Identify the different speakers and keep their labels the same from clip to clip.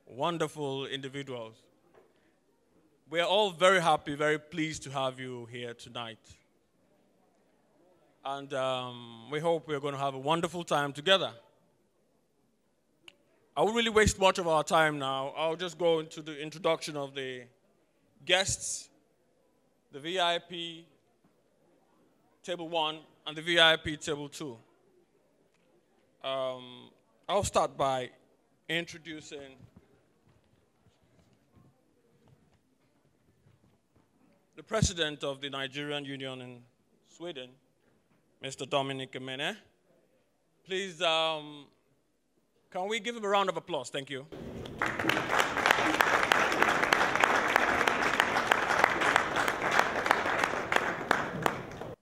Speaker 1: wonderful individuals. We are all very happy, very pleased to have you here tonight. And we hope we're going to have a wonderful time together. I won't really waste much of our time now. I'll just go into the introduction of the guests, the VIP table 1 and the VIP table 2. I'll start by introducing the president of the Nigerian Union in Sweden, Mr. Dominic Emene. Please, can we give him a round of applause? Thank you.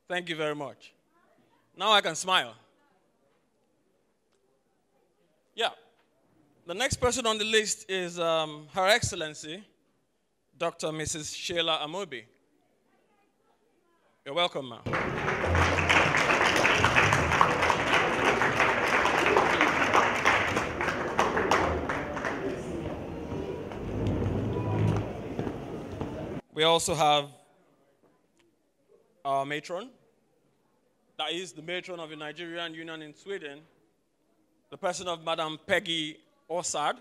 Speaker 1: Thank you very much. Now I can smile. Yeah. The next person on the list is Her Excellency, Dr. Mrs. Sheila Amobi. You're welcome, ma'am. We also have our matron, that is the matron of the Nigerian Union in Sweden, the person of Madam Peggy Osad.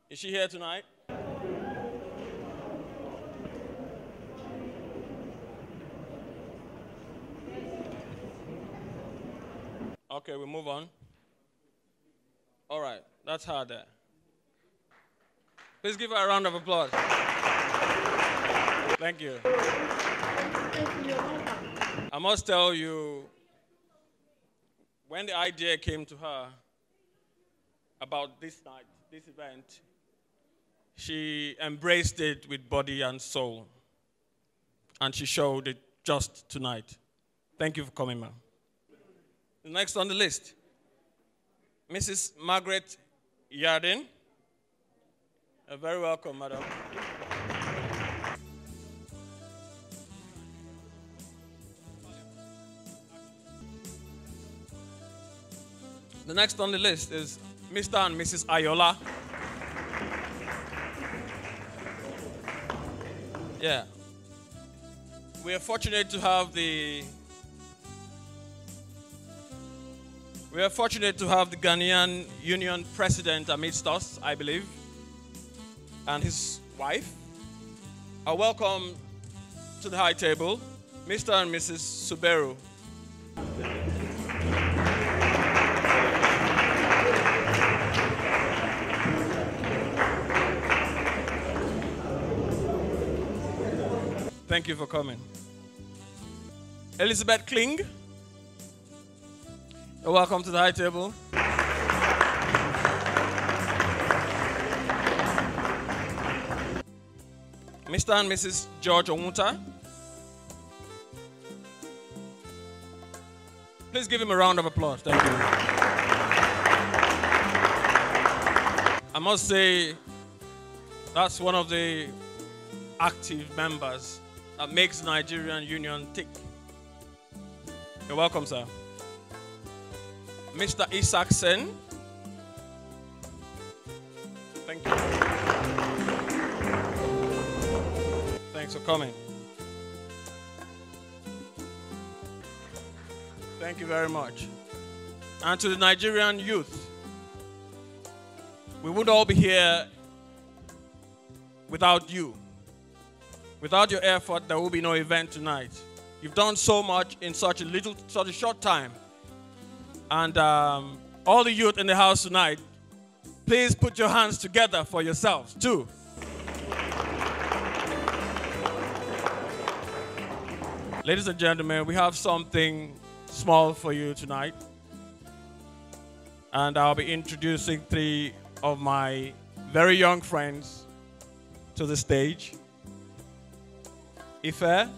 Speaker 1: Is she here tonight? Okay, we move on. All right, that's her there. Please give her a round of applause. Thank you. I must tell you, when the idea came to her about this night, this event, she embraced it with body and soul. And she showed it just tonight. Thank you for coming, ma'am. Next on the list, Mrs. Margaret Yardin. You're very welcome, madam. The next on the list is Mr. and Mrs. Ayola. Yeah. We are fortunate to have the Ghanaian Union President amidst us, I believe, and his wife. I welcome to the high table Mr. and Mrs. Suberu. Thank you for coming. Elizabeth Kling. You're welcome to the high table. Mr. and Mrs. George Omuta. Please give him a round of applause. Thank you. I must say, that's one of the active members that makes the Nigerian Union tick. You're welcome, sir. Mr. Isaac Sen. Thank you. Thanks for coming. Thank you very much. And to the Nigerian youth, we would all be here without you. Without your effort, there will be no event tonight. You've done so much in such a short time. And all the youth in the house tonight, please put your hands together for yourselves too. Ladies and gentlemen, we have something small for you tonight. And I'll be introducing 3 of my very young friends to the stage. Ife,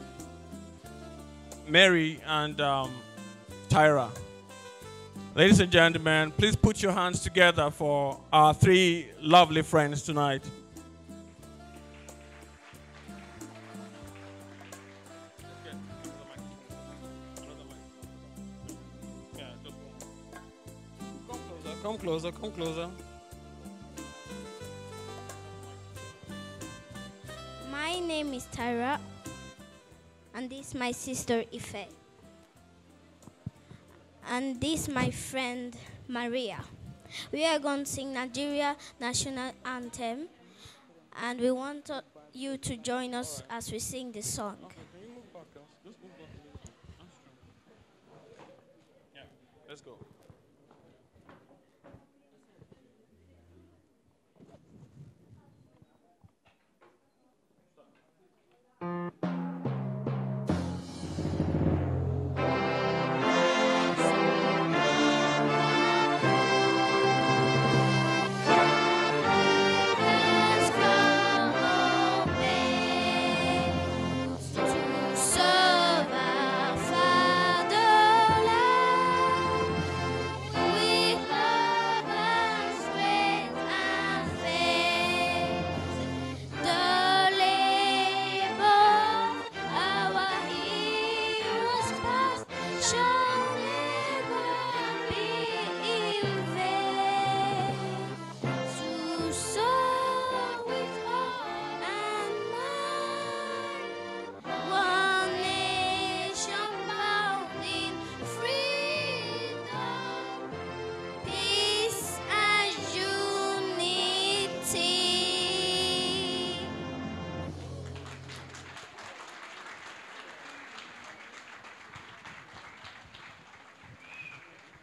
Speaker 1: Mary, and Tyra. Ladies and gentlemen, please put your hands together for our 3 lovely friends tonight. Come closer, come closer.
Speaker 2: name is Tyra, and this is my sister Ife. And this is my friend Maria. We are going to sing Nigeria national anthem, and we want you to join us as we sing this song.
Speaker 1: Okay, can you move back, girls? Just move back a little. That's true. Yeah, let's go.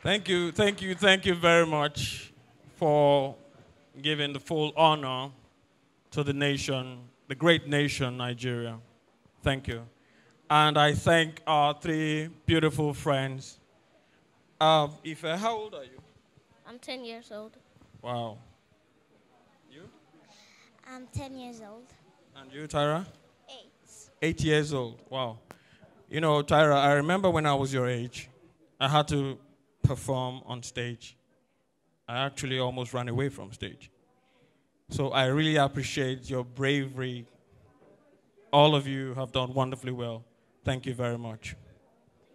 Speaker 1: Thank you very much for giving the full honor to the nation, the great nation, Nigeria. Thank you. And I thank our three beautiful friends. Ife, how old are you?
Speaker 2: I'm 10 years old.
Speaker 1: Wow. You?
Speaker 2: I'm 10 years old.
Speaker 1: And you, Tyra?
Speaker 2: 8.
Speaker 1: 8 years old. Wow. You know, Tyra, I remember when I was your age, I had to perform on stage. I actually almost ran away from stage. So I really appreciate your bravery. All of you have done wonderfully well. Thank you very much.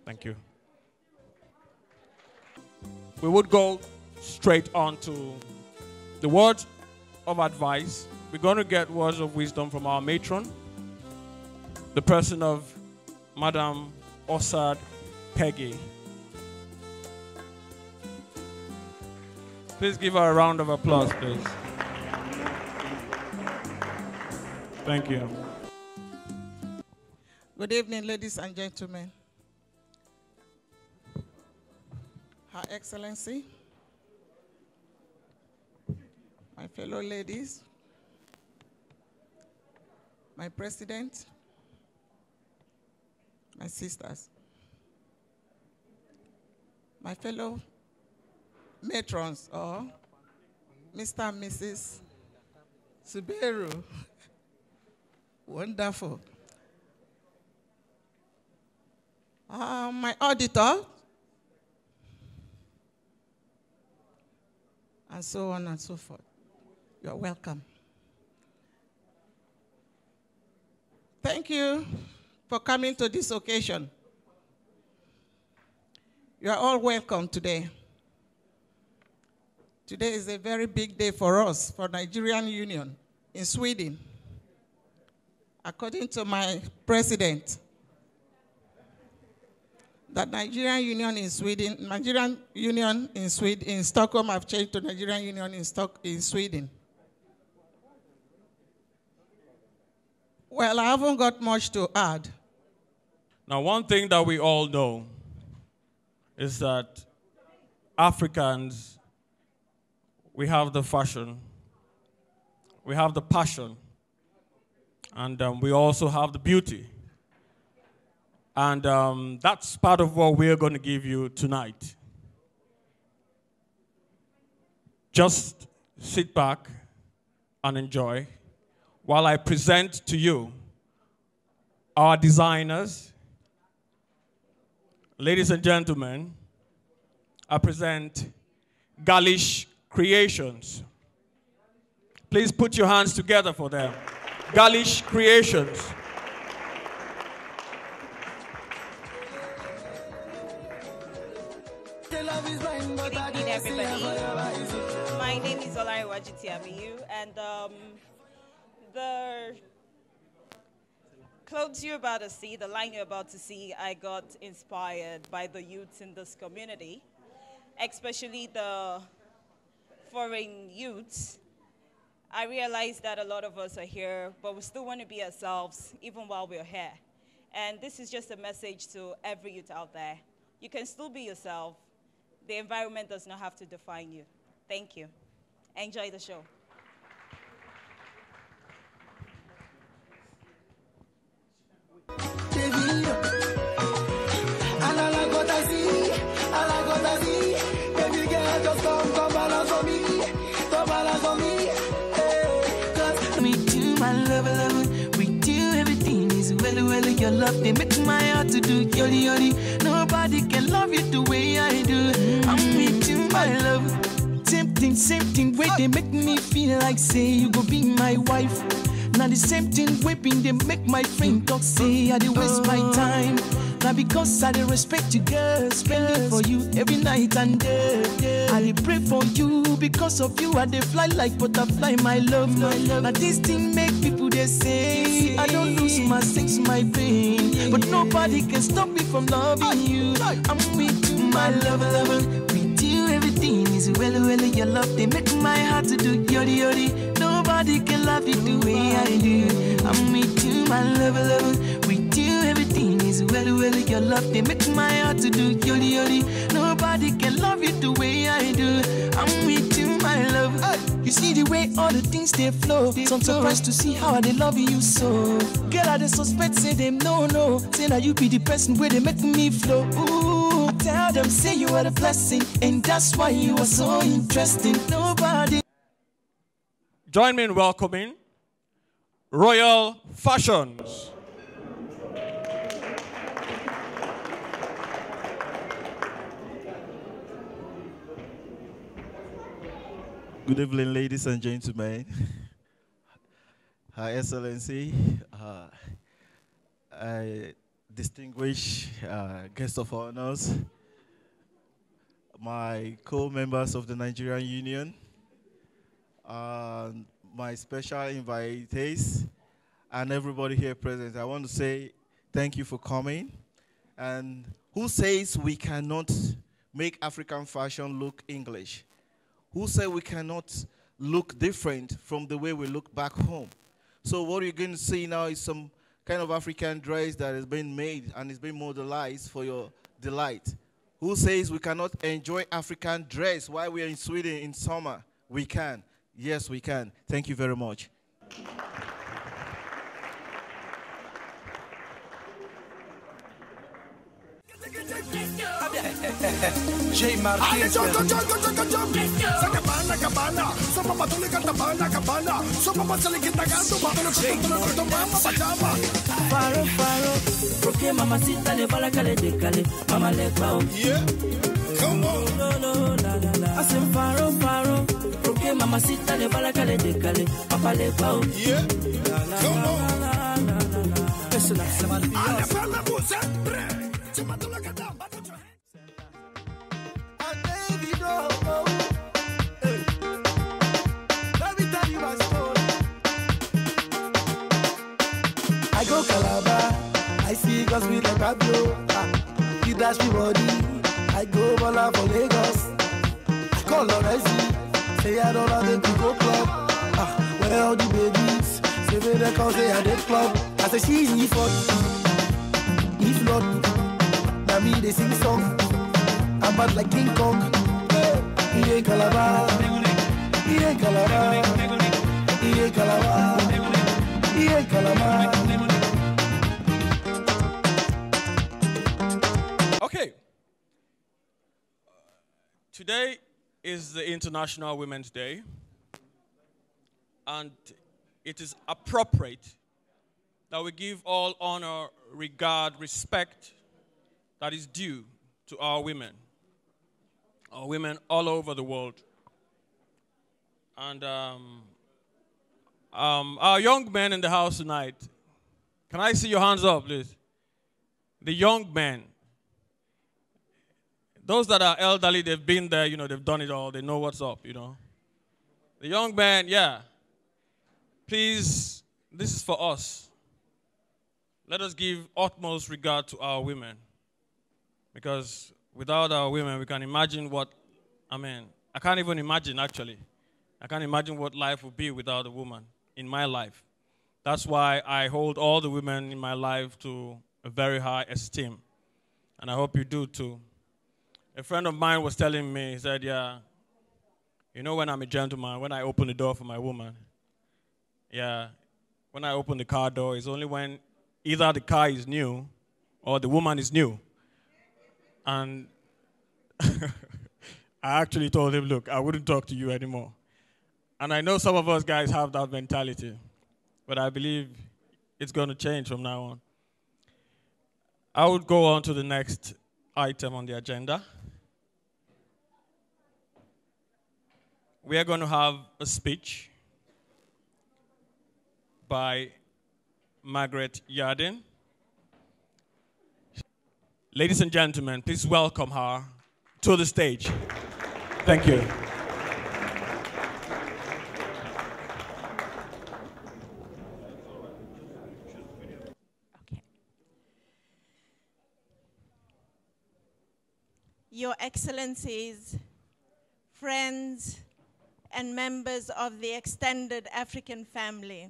Speaker 1: Thank you. We would go straight on to the words of advice. We're going to get words of wisdom from our matron, the person of Madam Osad Peggy. Please give her a round of applause, please. Thank you.
Speaker 3: Good evening, ladies and gentlemen. Her Excellency, my fellow ladies, my president, my sisters, my fellow matrons, or Mr. and Mrs. Suberu. Wonderful. My auditor, and so on and so forth. You're welcome. Thank you for coming to this occasion. You are all welcome today. Today is a very big day for us, for Nigerian Union in Sweden. According to my president, that Nigerian Union in Sweden, Nigerian Union in Sweden, in Stockholm have changed to Nigerian Union in Sweden. Well, I haven't got much to add.
Speaker 1: Now, one thing that we all know is that Africans, we have the fashion, we have the passion, and we also have the beauty. And that's part of what we're going to give you tonight. Just sit back and enjoy while I present to you our designers. Ladies and gentlemen, I present Galish Creations. Please put your hands together for them. Galish Creations.
Speaker 4: Good evening, everybody. My name is Olariwa Jitiamiyu, and the clothes you're about to see, the line you're about to see, I got inspired by the youths in this community, especially the foreign youths. I realized that a lot of us are here, but we still want to be ourselves even while we're here. And this is just a message to every youth out there. You can still be yourself. The environment does not have to define you. Thank you. Enjoy the show.
Speaker 5: Baby girl, just come balance on me, With you, my love, with you, everything is well, your love, they make my heart to do yoli. Nobody can love you the way I do. I'm with you, my love. Same thing, way they make me feel like say you go be my wife. Now the same thing whipping they make my friend talk say I dey waste my time. Now because I dey respect you, girl, spending for you every night and day. I dey pray for you because of you. I dey fly like butterfly, my love. Now this thing make people they say I don't lose my sense, my pain, but nobody can stop me from loving you. I'm with you, my lover. With you, everything is well. Your love they make my heart to do yodi. Nobody can love you the way I do. I'm with you, my lover. With you, everything is well. Your love they make my heart to do yodi. Nobody can love you the way I do. I'm with you, my love. You see the way all the things they flow. So I'm surprised to see how they love you so. Girl, I they suspect say them no. Say now you be the person where they make me flow. Ooh, I tell them say you are the blessing, and that's why you are so interesting. Nobody.
Speaker 1: Join me in welcoming Royal Fashions.
Speaker 6: Good evening, ladies and gentlemen. Her Excellency, distinguished guest of honors, my co-members of the Nigerian Union, my special invitees, and everybody here present. I want to say thank you for coming. And who says we cannot make African fashion look English? Who said we cannot look different from the way we look back home? So what you're going to see now is some kind of African dress that has been made and is being modelized for your delight. Who says we cannot enjoy African dress while we are in Sweden in summer? We can. Yes, we can. Thank you very much.
Speaker 5: J. Martinez. Faro, porque mamacita le bala cale de cale, mama le pao. Yeah, come on. No. I said faro, porque mamacita le bala cale de cale, papa le pao. Yeah, come on. Listen, I go Calabar, I see girls with like Pablo. He dash me body, I go Bola for Lagos. I call Loresi, say I don't have to go club. Where all the babies, say they call say I did club. I say she's me for if not, now me they sing song. I'm bad like King Kong. He ain't Calabar, he ain't Calabar, he ain't Calabar, he ain't Calabar.
Speaker 1: Okay. Today is the International Women's Day, and it is appropriate that we give all honor, regard, respect that is due to our women all over the world. And our young men in the house tonight, can I see your hands up, please? The young men. Those that are elderly, they've been there, they've done it all, they know what's up, The young man, yeah. Please, this is for us. let us give utmost regard to our women. Because without our women, we can imagine I can't even imagine, actually. I can't imagine what life would be without a woman in my life. That's why I hold all the women in my life to a very high esteem. And I hope you do too. A friend of mine was telling me, he said, yeah, you know when I'm a gentleman, when I open the door for my woman, yeah, when I open the car door, it's only when either the car is new or the woman is new. And I actually told him, look, I wouldn't talk to you anymore. And I know some of us guys have that mentality, but I believe it's going to change from now on. I would go on to the next item on the agenda. We are going to have a speech by Margaret Yardin. Ladies and gentlemen, please welcome her to the stage. Thank you.
Speaker 7: Okay. Your Excellencies, friends, and members of the extended African family,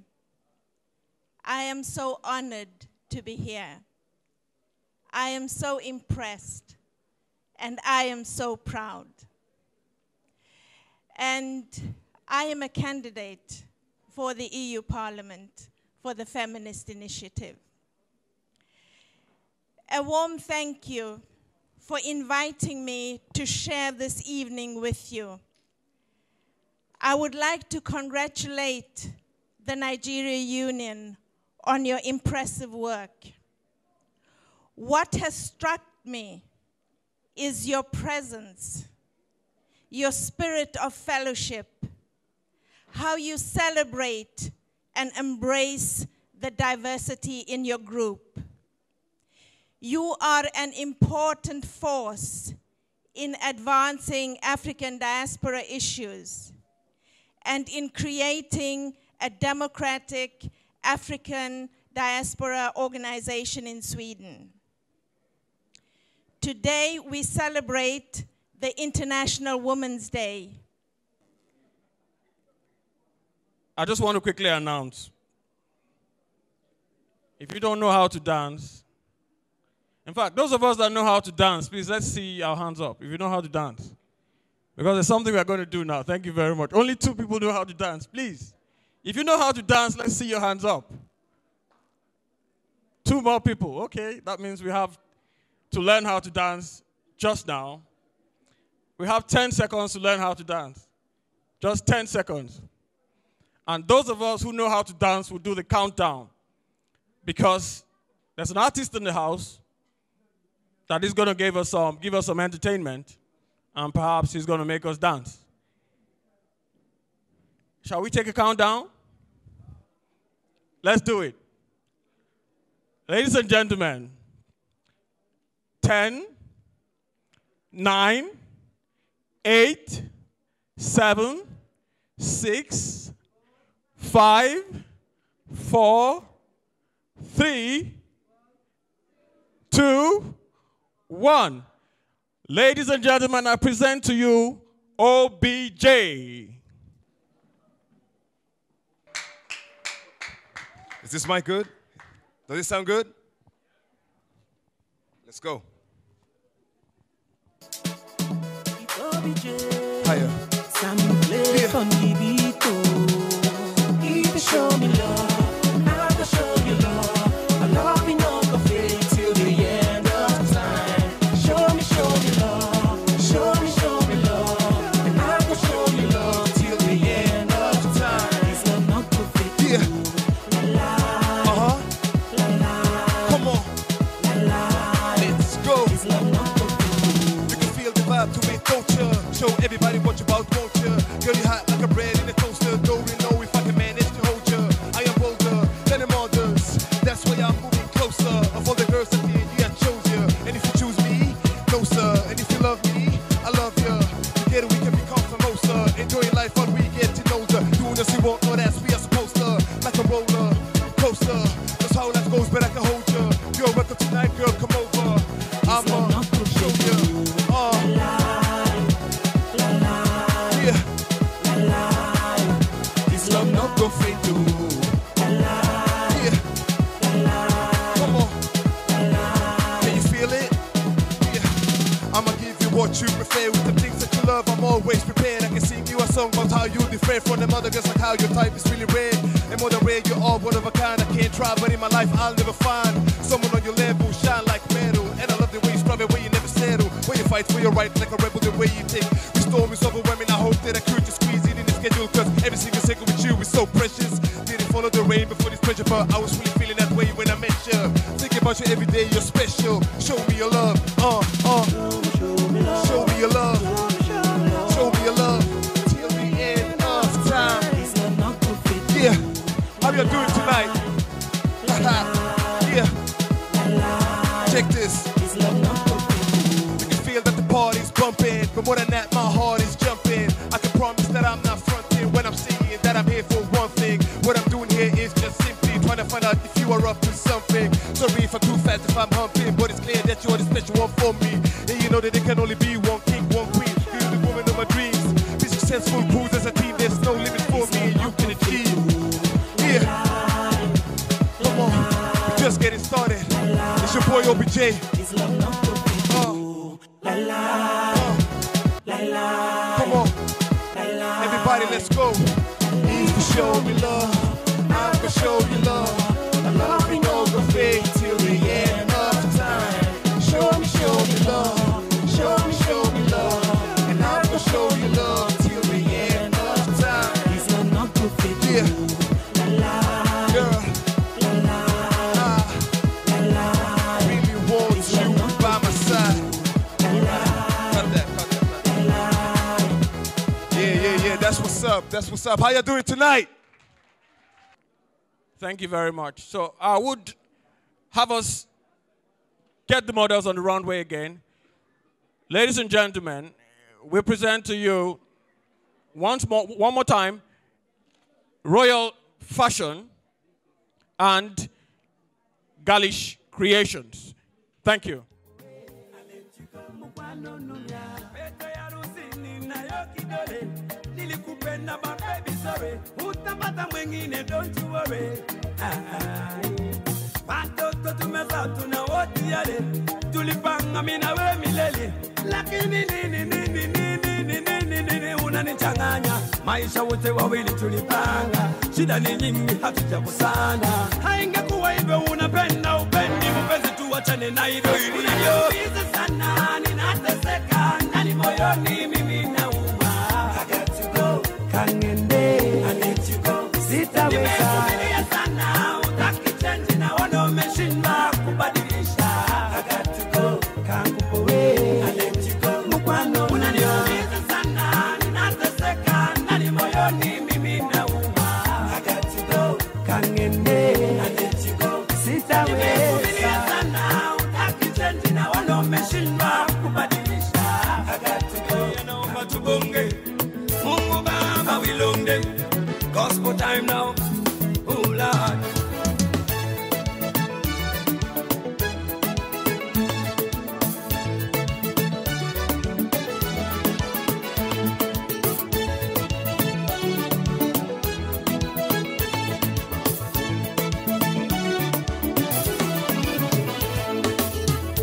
Speaker 7: I am so honored to be here. I am so impressed, and I am so proud. And I am a candidate for the EU Parliament for the Feminist Initiative. A warm thank you for inviting me to share this evening with you. I would like to congratulate the Nigeria Union on your impressive work. What has struck me is your presence, your spirit of fellowship, how you celebrate and embrace the diversity in your group. You are an important force in advancing African diaspora issues and in creating a democratic African diaspora organization in Sweden. Today, we celebrate the International Women's Day.
Speaker 1: I just want to quickly announce, if you don't know how to dance, in fact, those of us that know how to dance, please, let's see our hands up, if you know how to dance. Because there's something we're going to do now. Thank you very much. Only 2 people know how to dance, please. If you know how to dance, let's see your hands up. 2 more people. Okay, that means we have to learn how to dance just now. We have 10 seconds to learn how to dance. Just 10 seconds. And those of us who know how to dance will do the countdown. Because there's an artist in the house that is going to give us some entertainment. And perhaps he's going to make us dance. Shall we take a countdown? Let's do it. Ladies and gentlemen, 10, 9, 8, 7, 6, 5, 4, 3, 2, 1. Ladies and gentlemen, I present to you OBJ.
Speaker 8: Is this mic good? Does it sound good? Let's go. Higher.
Speaker 5: Show me love, I will show you love. I love you, no go fade till the end of time. Show me love, show me love, and I will show you love till the end of time. It's not go fade.
Speaker 8: Yeah.
Speaker 5: La la, la la.
Speaker 8: Come on.
Speaker 5: La la.
Speaker 8: Let's go.
Speaker 5: It's not go fade.
Speaker 8: You can feel the vibe to it, don't you? Show everybody what you about, won't you? Girl, you hot like a bread in a toaster. Don't really know if I can manage to hold you. I am bolder than them others. That's why I'm moving closer. Of all the girls that did, yeah, I chose you. And if you choose me, no sir. And if you love me, I love you. Together we can become famosa. Enjoying life while we get to know the. Doing as we want, or as we are supposed to. Like a roller coaster. That's how life goes, but I can hold you. song about how you different from them other girls, like how your type is really rare. And more than rare, you're all one of a kind. I can't try, but in my life I'll never find someone on your level, shine like metal. And I love the way you strive, the way you never settle, when you fight for your right like a rebel, the way you take the storm is overwhelming. I hope that I could just squeeze it in the schedule, cause every single second with you is so precious. Didn't follow the rain before this pressure, but I was really feeling that way when I met you. Thinking about you every day, you're special. Show me your love, show me your love, show me your love till the end of time. Yeah, how you doing tonight? Yeah, check this. You can feel that the party's bumping, but more than that, my heart is jumping. I can promise that I'm not fronting when I'm singing that I'm here for one thing. What I'm doing here is just simply trying to find out if you are up to something. Sorry if I'm too fast, if I'm humping, but it's clear that you're the special one for me. And you know that there can only be one king, one queen. You're the woman of my dreams. Be successful, cruise as a team. There's no limit for me, and you can achieve. Yeah, come on, we're just getting started. It's your boy OBJ. Come on, everybody, let's go. He's to show me love. I'm gonna show you love. I love me no go fade till the end of time. Show me love. Show me love. And I'm gonna show you love till the end of time. He's not go fade. Yeah, girl. I really want you by my side. Cut that. Yeah. That's what's up. How you doing tonight?
Speaker 1: Thank you very much. So I would have us get the models on the runway again. Ladies and gentlemen, we present to you one more time, Royal Fashion and Galish Creations. Thank you.
Speaker 9: Don't you worry. Patoto tumeza tunawoti yale tulipanga mina we milele lakini nini unanichanganya maisha wote wawili tulipanga shida ni nyingi hatujakosana haingekuwa hivyo unapenda upendi mpenzi tuachane na hivyo ilivyo hizi sana ninateseka ndani moyoni mimi nauma I got to go kangende I let you go sitaweza sana utakichange na wana umeshinda kubadilisha I got to go kangupowe I let you go mkwano unaniumiza sana ninateseka ndani moyoni mimi nauma I got to go kangende I let you go sitaweza sana utakichange na wana umeshinda kubadilisha I got to go naomba tubonge Mungu Baba wilonde Gospel time now, oh Lord.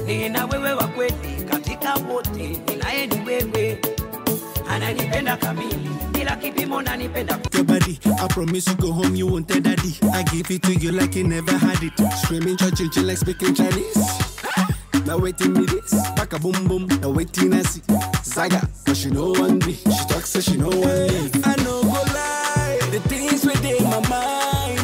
Speaker 9: Nina wewe wa kweli katika wote, ninaye ni wewe, ananipenda kamili. Your body, I promise you go home, you won't tell daddy. I give it to you like you never had it. Screaming, churching, like speaking Chinese. Now waiting me this, back a boom boom. Now waiting I see Zaga, but she know one me. She talks so she know one leave. I know go lie, the things within my mind.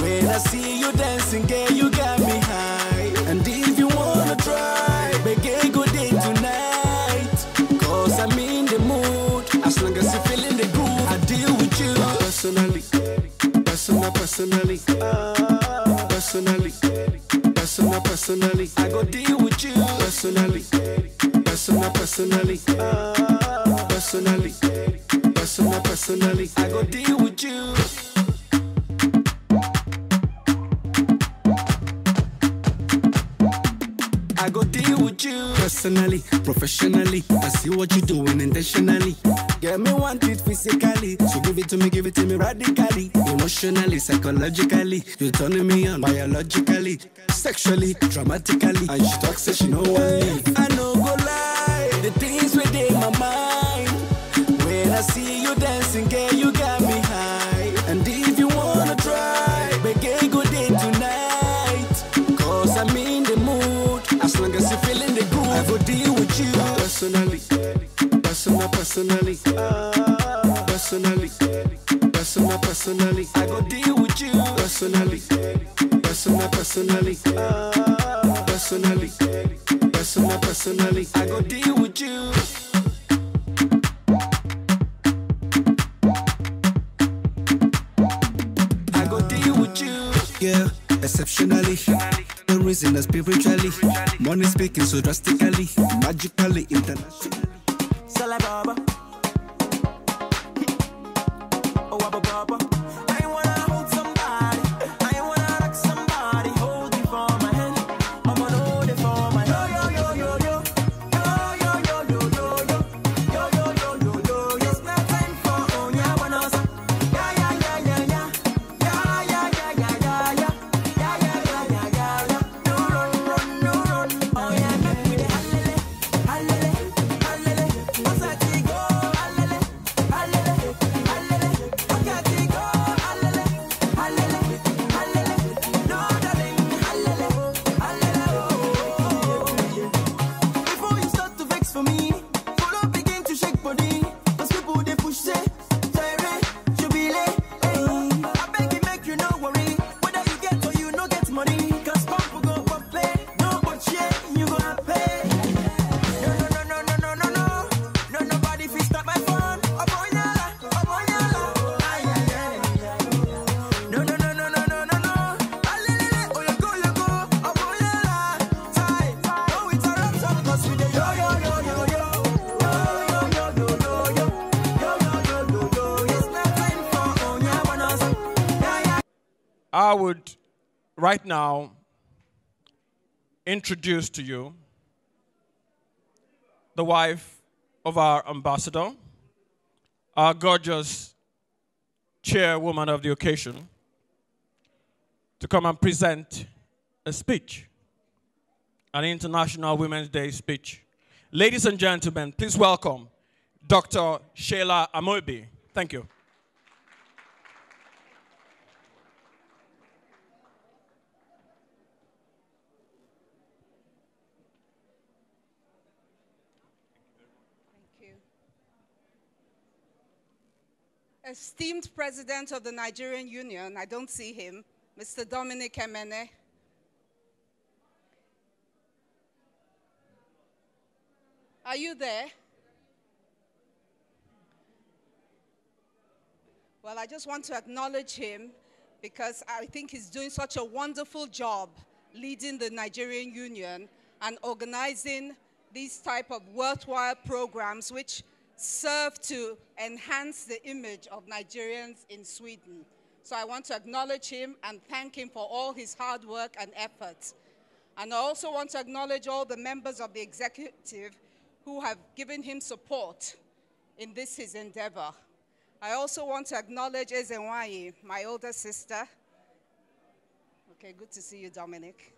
Speaker 9: When I see you dancing, girl, you got me high. And if you wanna try, begin good day tonight. Cause I'm in the mood, as long as you feeling the groove, I deal with you. Personally, I go deal with you. Personally, I go deal with you. I go deal with you. Personally, professionally, I see what you're doing intentionally. Get me want it physically, so give it to me radically. Emotionally, psychologically, you're turning me on biologically, sexually, dramatically. And she talks so she know what I know go lie, the things within my mind. When I see you dance
Speaker 5: personally. Personally. I go deal with you personally. Personally. Personally. I go deal with you. I go deal with you. Yeah, exceptionally. No reason spiritually. Money speaking so drastically, magically, internationally. Salababa.
Speaker 1: I would right now introduce to you the wife of our ambassador, our gorgeous chairwoman of the occasion, to come and present a speech, an International Women's Day speech. Ladies and gentlemen, please welcome Dr. Sheila Amobi. Thank you.
Speaker 10: Esteemed President of the Nigerian Union, I don't see him, Mr. Dominic Emene. Are you there? Well, I just want to acknowledge him because I think he's doing such a wonderful job leading the Nigerian Union and organizing these type of worthwhile programs which serve to enhance the image of Nigerians in Sweden. So I want to acknowledge him and thank him for all his hard work and efforts. And I also want to acknowledge all the members of the executive who have given him support in this his endeavor. I also want to acknowledge Ezenwayi, my older sister. Okay, good to see you, Dominic.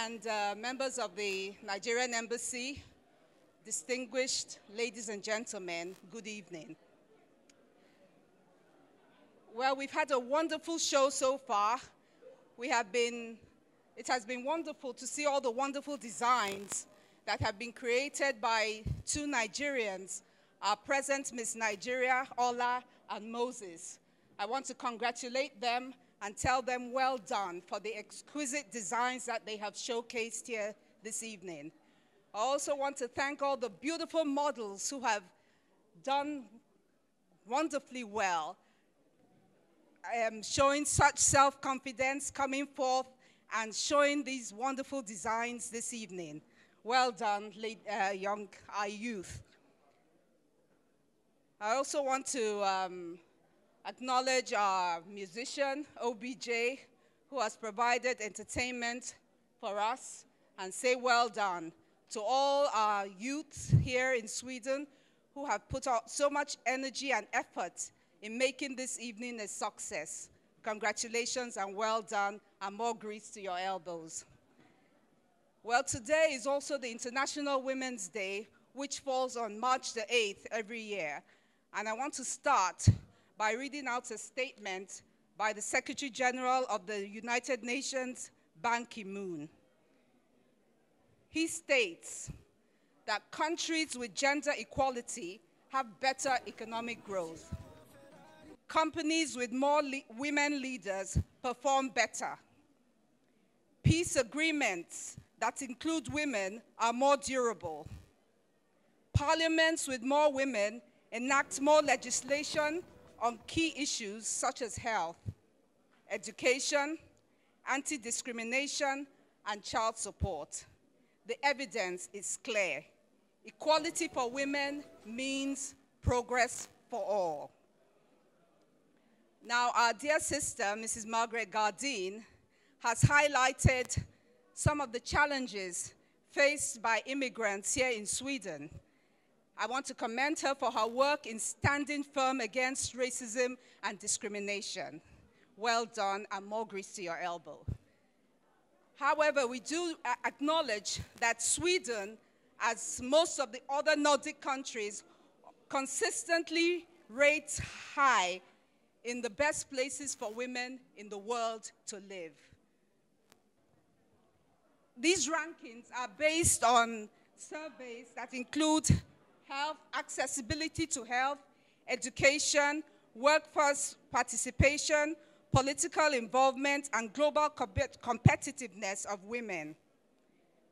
Speaker 10: And members of the Nigerian Embassy, distinguished ladies and gentlemen, good evening. Well, we've had a wonderful show so far. It has been wonderful to see all the wonderful designs that have been created by two Nigerians, our present Miss Nigeria, Ola, and Moses. I want to congratulate them and tell them well done for the exquisite designs that they have showcased here this evening. I also want to thank all the beautiful models who have done wonderfully well, showing such self-confidence, coming forth and showing these wonderful designs this evening. Well done, our youth. I also want to acknowledge our musician, OBJ, who has provided entertainment for us, and say well done to all our youth here in Sweden who have put out so much energy and effort in making this evening a success. Congratulations and well done, and more grease to your elbows. Well, today is also the International Women's Day, which falls on March the 8th every year. And I want to start by reading out a statement by the Secretary General of the United Nations, Ban Ki-moon. He states that countries with gender equality have better economic growth. Companies with more women leaders perform better. Peace agreements that include women are more durable. Parliaments with more women enact more legislation on key issues such as health, education, anti-discrimination, and child support. The evidence is clear. Equality for women means progress for all. Now, our dear sister, Mrs. Margaret Gardine, has highlighted some of the challenges faced by immigrants here in Sweden. I want to commend her for her work in standing firm against racism and discrimination. Well done, and more grease to your elbow. However, we do acknowledge that Sweden, as most of the other Nordic countries, consistently rates high in the best places for women in the world to live. These rankings are based on surveys that include health, accessibility to health, education, workforce participation, political involvement, and global competitiveness of women.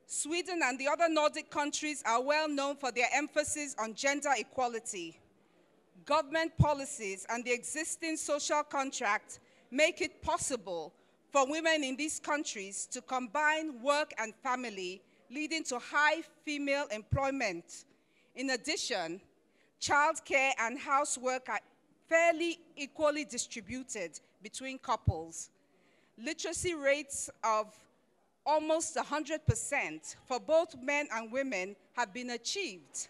Speaker 10: Sweden and the other Nordic countries are well known for their emphasis on gender equality. Government policies and the existing social contract make it possible for women in these countries to combine work and family, leading to high female employment. In addition, childcare and housework are fairly equally distributed between couples. Literacy rates of almost 100% for both men and women have been achieved,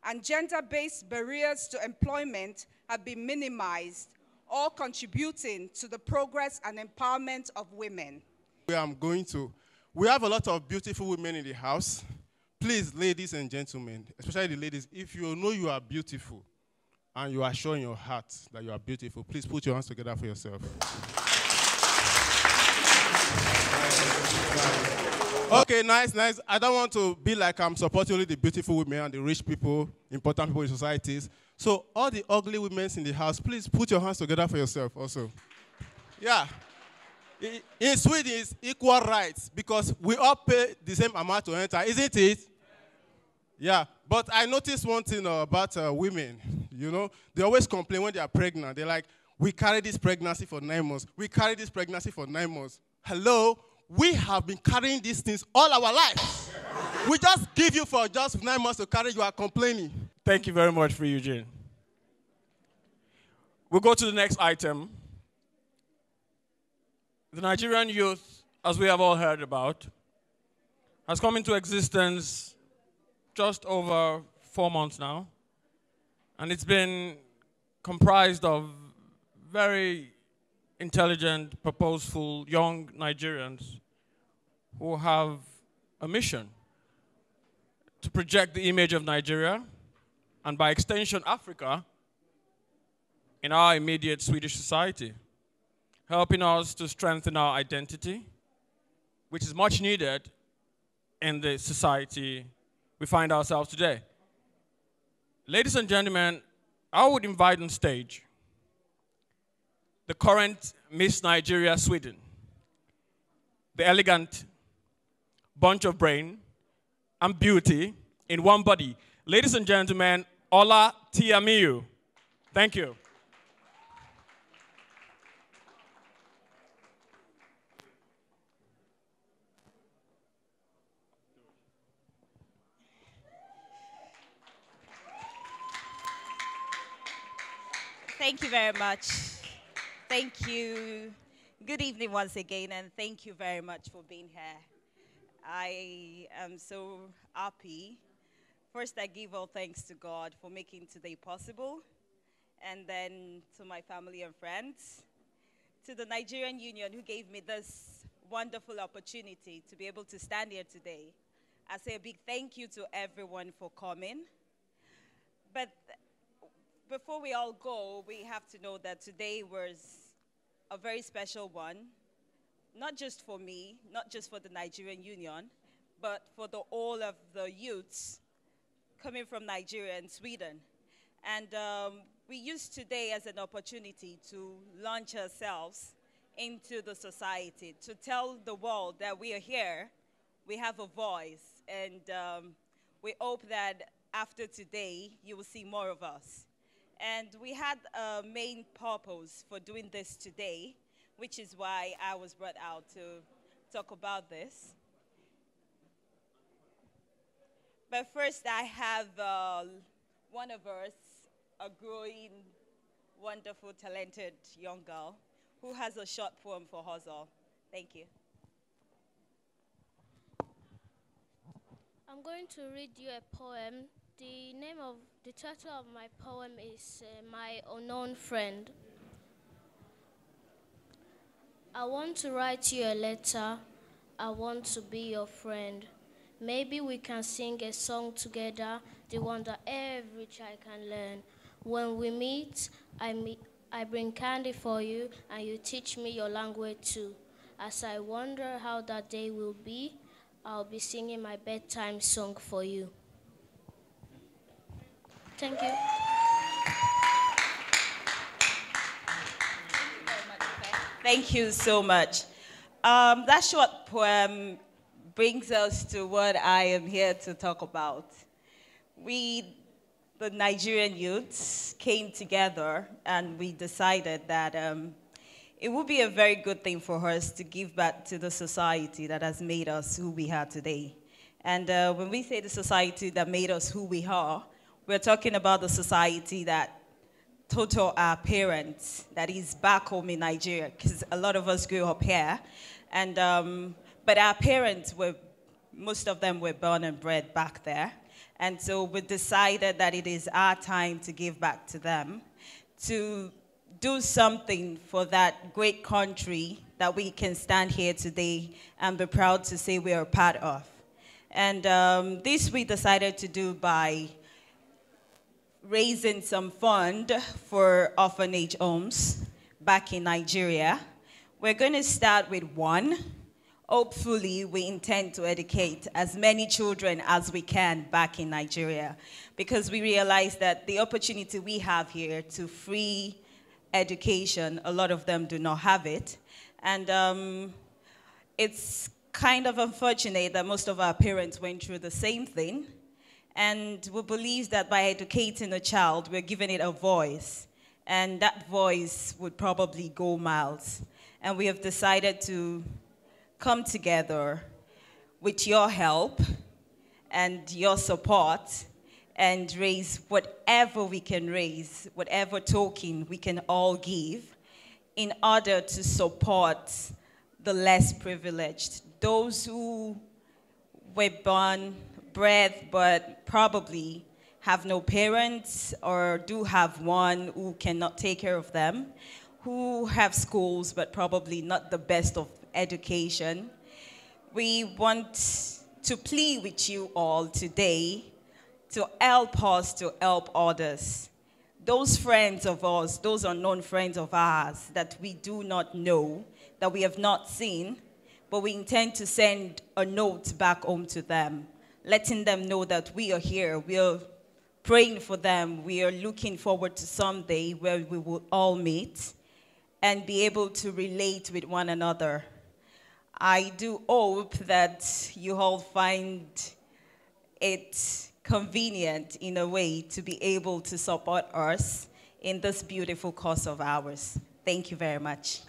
Speaker 10: and gender-based barriers to employment have been minimized, all contributing to the progress and empowerment of women.
Speaker 11: We have a lot of beautiful women in the house. Please, ladies and gentlemen, especially the ladies, if you know you are beautiful and you are sure in your heart that you are beautiful, please put your hands together for yourself. Okay, nice. I don't want to be like I'm supporting only the beautiful women and the rich people, important people in societies. So all the ugly women in the house, please put your hands together for yourself also. Yeah. In Sweden, it's equal rights because we all pay the same amount to enter, isn't it? Yeah, but I noticed one thing about women. You know, they always complain when they are pregnant. They're like, we carry this pregnancy for 9 months. We carry this pregnancy for 9 months. Hello? We have been carrying these things all our lives. We just give you for just 9 months to carry, you are complaining.
Speaker 1: Thank you very much for Eugene. We'll go to the next item. The Nigerian youth, as we have all heard about, has come into existence just over 4 months now. And it's been comprised of very intelligent, purposeful, young Nigerians who have a mission to project the image of Nigeria, and by extension, Africa, in our immediate Swedish society, helping us to strengthen our identity, which is much needed in the society we find ourselves today. Ladies and gentlemen, I would invite on stage the current Miss Nigeria Sweden, the elegant bunch of brain and beauty in one body. Ladies and gentlemen, Ola Tiamiyu. Thank you.
Speaker 4: Thank you very much. Thank you. Good evening once again, and thank you very much for being here. I am so happy. First, I give all thanks to God for making today possible, and then to my family and friends, to the Nigerian Union who gave me this wonderful opportunity to be able to stand here today. I say a big thank you to everyone for coming. But before we all go, we have to know that today was a very special one, not just for me, not just for the Nigerian Union, but for all of the youths coming from Nigeria and Sweden. And we use today as an opportunity to launch ourselves into the society, to tell the world that we are here, we have a voice, and we hope that after today, you will see more of us. And we had a main purpose for doing this today, which is why I was brought out to talk about this. But first, I have one of us, a growing, wonderful, talented young girl who has a short poem for us all. Thank you.
Speaker 2: I'm going to read you a poem. The title of my poem is My Unknown Friend. I want to write you a letter. I want to be your friend. Maybe we can sing a song together, the one that every child can learn. When we meet, I bring candy for you, and you teach me your language too. As I wonder how that day will be, I'll be singing my bedtime song for you. Thank you.
Speaker 4: Thank you so much. That short poem brings us to what I am here to talk about. We, the Nigerian youths, came together and we decided that it would be a very good thing for us to give back to the society that has made us who we are today. And when we say the society that made us who we are, we're talking about the society that taught our parents, that is back home in Nigeria, because a lot of us grew up here. And, but our parents most of them were born and bred back there. And so we decided that it is our time to give back to them, to do something for that great country that we can stand here today and be proud to say we are part of. And this we decided to do by raising some fund for orphanage homes back in Nigeria. We're going to start with one. Hopefully, we intend to educate as many children as we can back in Nigeria, because we realize that the opportunity we have here to free education, a lot of them do not have it. And it's kind of unfortunate that most of our parents went through the same thing. And we believe that by educating a child, we're giving it a voice. And that voice would probably go miles. And we have decided to come together with your help and your support and raise whatever we can raise, whatever token we can all give in order to support the less privileged, those who were bred but probably have no parents or do have one who cannot take care of them, who have schools but probably not the best of education. We want to plead with you all today to help us to help others. Those friends of ours, those unknown friends of ours that we do not know, that we have not seen, but we intend to send a note back home to them, letting them know that we are here, we are praying for them, we are looking forward to someday where we will all meet and be able to relate with one another. I do hope that you all find it convenient in a way to be able to support us in this beautiful cause of ours. Thank you very much.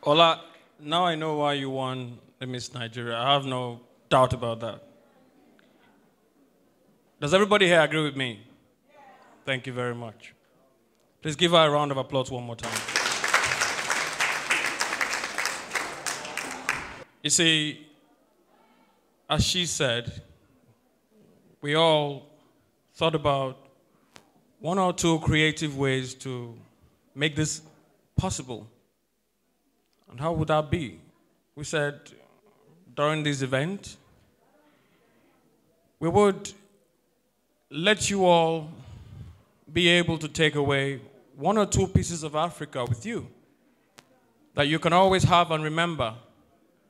Speaker 1: Ola, now I know why you won the Miss Nigeria. I have no doubt about that. Does everybody here agree with me? Thank you very much. Please give her a round of applause one more time. You see, as she said, we all thought about one or two creative ways to make this possible. And how would that be? We said during this event, we would let you all be able to take away one or two pieces of Africa with you that you can always have and remember.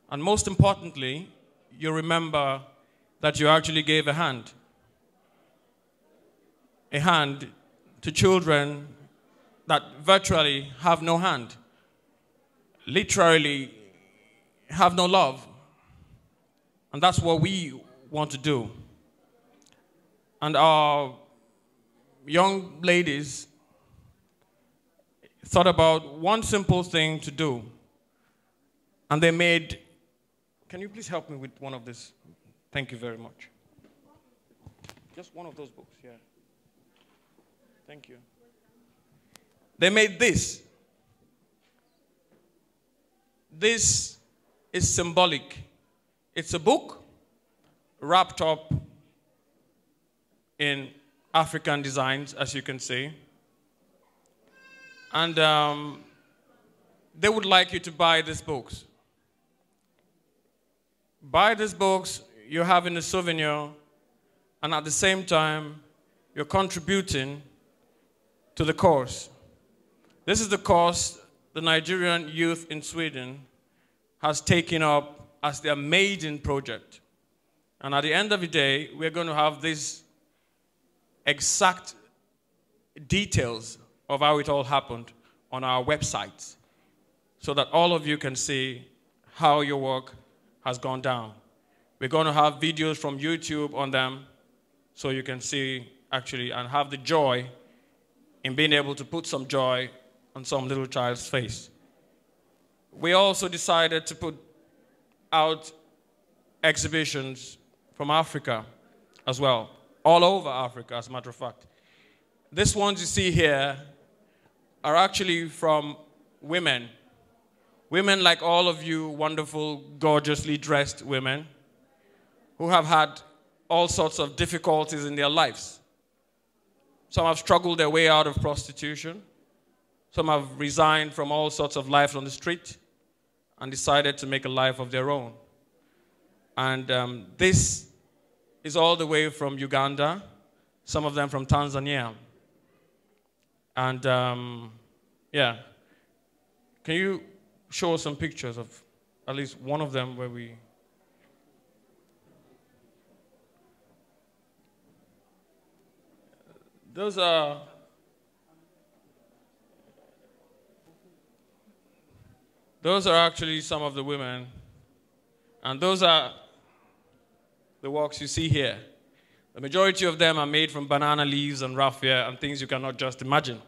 Speaker 1: And most importantly, you remember that you actually gave a hand. A hand to children that virtually have no hand, literally have no love. And that's what we want to do. And our young ladies thought about one simple thing to do. And they made, can you please help me with one of these? Thank you very much. Just one of those books, yeah. Thank you. They made this. This is symbolic. It's a book wrapped up in African designs, as you can see. And they would like you to buy these books. Buy these books, you're having a souvenir, and at the same time, you're contributing to the cause. This is the cause the Nigerian youth in Sweden has taken up as their maiden project. And at the end of the day, we're going to have these exact details of how it all happened on our website, so that all of you can see how your work has gone down. We're going to have videos from YouTube on them, so you can see actually and have the joy in being able to put some joy on some little child's face. We also decided to put out exhibitions from Africa as well, all over Africa, as a matter of fact. These ones you see here are actually from women. Women like all of you wonderful, gorgeously dressed women who have had all sorts of difficulties in their lives. Some have struggled their way out of prostitution. Some have resigned from all sorts of life on the street and decided to make a life of their own. And this is all the way from Uganda, some of them from Tanzania. And yeah, can you show us some pictures of at least one of them where we... Those are actually some of the women, and those are the works you see here. The majority of them are made from banana leaves and raffia and things you cannot just imagine.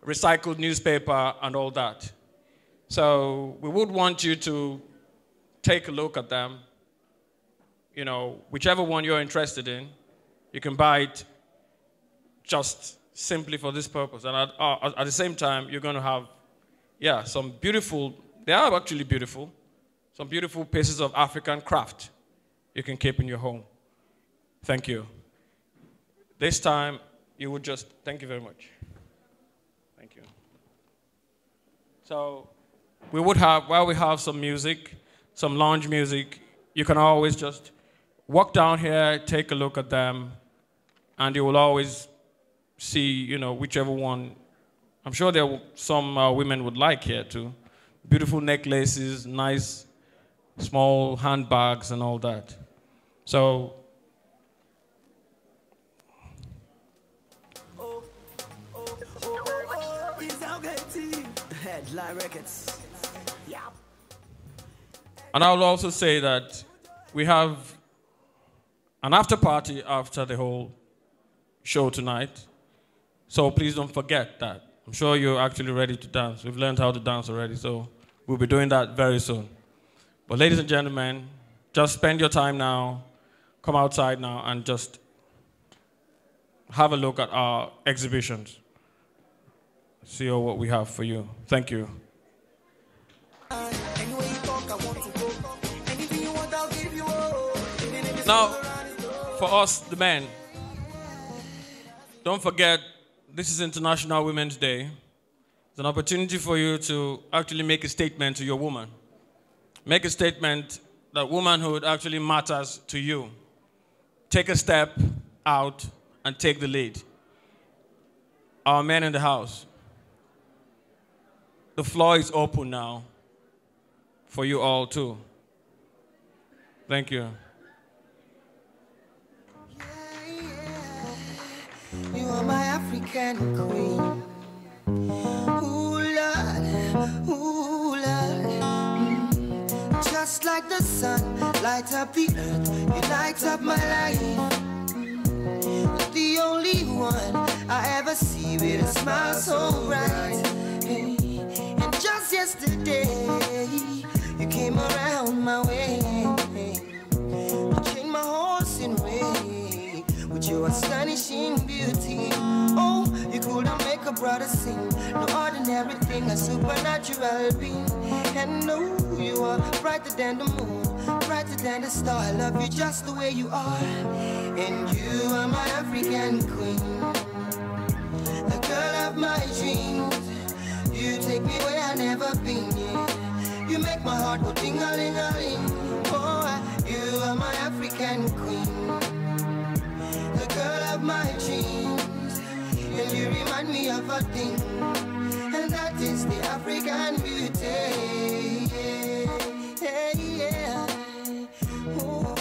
Speaker 1: Recycled newspaper and all that. So we would want you to take a look at them. You know, whichever one you're interested in, you can buy it just simply for this purpose. And at the same time, you're going to have, yeah, some beautiful, they are actually beautiful, some beautiful pieces of African craft you can keep in your home. Thank you. This time, you would just, thank you very much. Thank you. So we would have, while we have some music, some lounge music, you can always just walk down here, take a look at them, and you will always see, you know, whichever one. I'm sure there are some women would like here too. Beautiful necklaces, nice small handbags and all that. So, and I will also say that we have an after party after the whole show tonight. So please don't forget that. I'm sure you're actually ready to dance. We've learned how to dance already, so we'll be doing that very soon. But ladies and gentlemen, just spend your time now, come outside now, and just have a look at our exhibitions. See what we have for you. Thank you. Now, for us, the men, don't forget, this is International Women's Day. It's an opportunity for you to actually make a statement to your woman. Make a statement that womanhood actually matters to you. Take a step out and take the lead. Our men in the house, the floor is open now for you all too. Thank you.
Speaker 5: African queen. Ooh, Lord, ooh, Lord. Just like the sun, light up the earth, you light up my life. The only one I ever see with a smile so bright. And just yesterday, you came around my way. You changed my horse in way with your astonishing beauty. Oh, you couldn't make a brother sing. No ordinary thing, a supernatural being. And no, you are brighter than the moon, brighter than the star. I love you just the way you are. And you are my African queen, the girl of my dreams. You take me where I never been, yeah. You make my heart go ding-a-ling-a-ling. Oh, you are my African queen, the girl of my dreams. And you remind me of a thing, and that is the African beauty. Yeah, yeah. Ooh,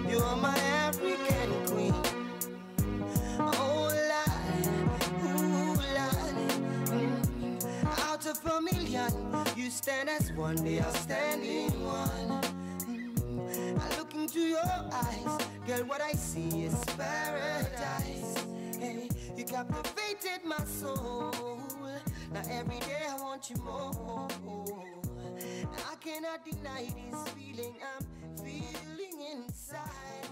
Speaker 5: you are my African queen. Oh, Lord, ooh, Lord. Out of a million, you stand as one, the outstanding one. I look into your eyes, girl, what I see is paradise. Hey, you captivated my soul. Now every day I want you more. Now I cannot deny this feeling I'm feeling inside.